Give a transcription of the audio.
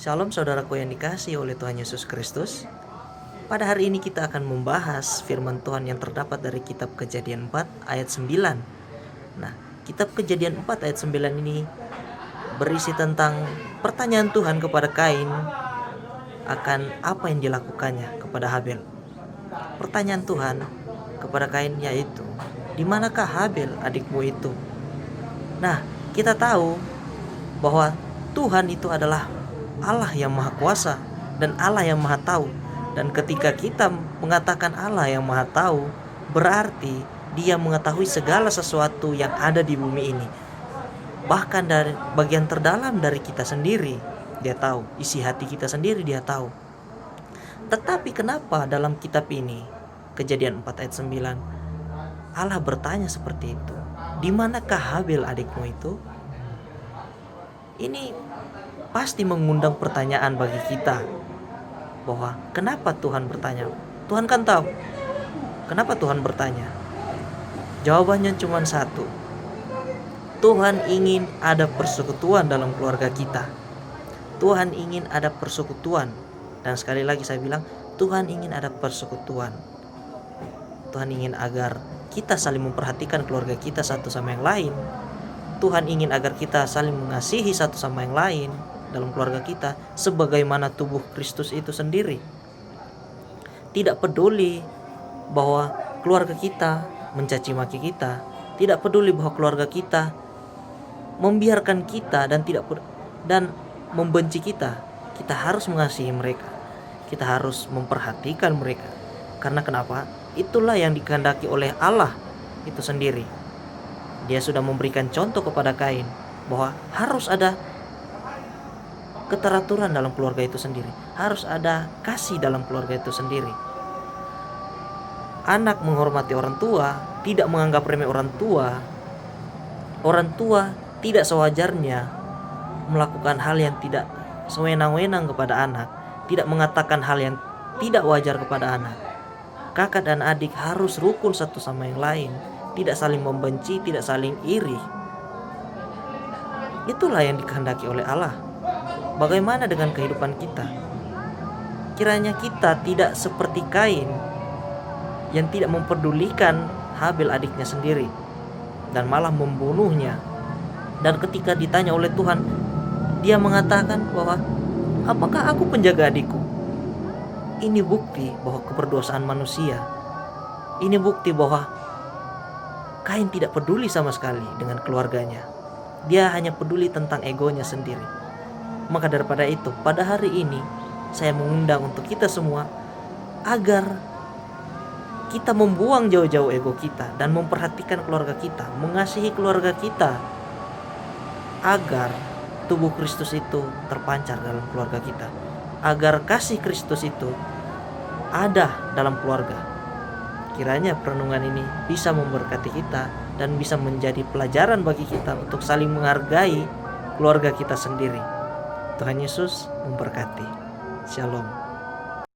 Shalom saudaraku yang dikasihi oleh Tuhan Yesus Kristus. Pada hari ini kita akan membahas firman Tuhan yang terdapat dari kitab Kejadian 4 ayat 9. Nah, kitab Kejadian 4 ayat 9 ini berisi tentang pertanyaan Tuhan kepada Kain akan apa yang dilakukannya kepada Habel. Pertanyaan Tuhan kepada Kain yaitu, di manakah Habel adikmu itu? Nah, kita tahu bahwa Tuhan itu adalah Allah yang Maha Kuasa dan Allah yang Maha Tahu. Dan ketika kita mengatakan Allah yang Maha Tahu, berarti Dia mengetahui segala sesuatu yang ada di bumi ini. Bahkan dari bagian terdalam dari kita sendiri, Dia tahu. Isi hati kita sendiri Dia tahu. Tetapi kenapa dalam kitab ini, Kejadian 4 ayat 9, Allah bertanya seperti itu? Di manakah Habel adikmu itu? Ini pasti mengundang pertanyaan bagi kita, bahwa kenapa Tuhan bertanya? Tuhan kan tahu. Kenapa Tuhan bertanya? Jawabannya cuma satu. Tuhan ingin ada persekutuan dalam keluarga kita. Tuhan ingin ada persekutuan. Dan sekali lagi saya bilang, Tuhan ingin ada persekutuan. Tuhan ingin agar kita saling memperhatikan keluarga kita satu sama yang lain. Tuhan ingin agar kita saling mengasihi satu sama yang lain dalam keluarga kita, sebagaimana tubuh Kristus itu sendiri. Tidak peduli bahwa keluarga kita mencaci maki kita, tidak peduli bahwa keluarga kita membiarkan kita dan membenci kita. Kita harus mengasihi mereka. Kita harus memperhatikan mereka. Karena kenapa? Itulah yang dikehendaki oleh Allah itu sendiri. Dia sudah memberikan contoh kepada Kain bahwa harus ada keteraturan dalam keluarga itu sendiri. Harus ada kasih dalam keluarga itu sendiri. Anak menghormati orang tua, tidak menganggap remeh orang tua. Orang tua tidak sewajarnya melakukan hal yang tidak sewenang-wenang kepada anak, tidak mengatakan hal yang tidak wajar kepada anak. Kakak dan adik harus rukun satu sama yang lain, tidak saling membenci, tidak saling iri. Itulah yang dikehendaki oleh Allah. Bagaimana dengan kehidupan kita? Kiranya kita tidak seperti Kain yang tidak memperdulikan Habel adiknya sendiri dan malah membunuhnya. Dan ketika ditanya oleh Tuhan, dia mengatakan bahwa apakah aku penjaga adikku? Ini bukti bahwa keberdosaan manusia. Ini bukti bahwa Kain tidak peduli sama sekali dengan keluarganya. Dia hanya peduli tentang egonya sendiri. Maka daripada itu, pada hari ini saya mengundang untuk kita semua agar kita membuang jauh-jauh ego kita dan memperhatikan keluarga kita, mengasihi keluarga kita, agar tubuh Kristus itu terpancar dalam keluarga kita, agar kasih Kristus itu ada dalam keluarga. Kiranya perenungan ini bisa memberkati kita dan bisa menjadi pelajaran bagi kita untuk saling menghargai keluarga kita sendiri. Tuhan Yesus memberkati. Shalom.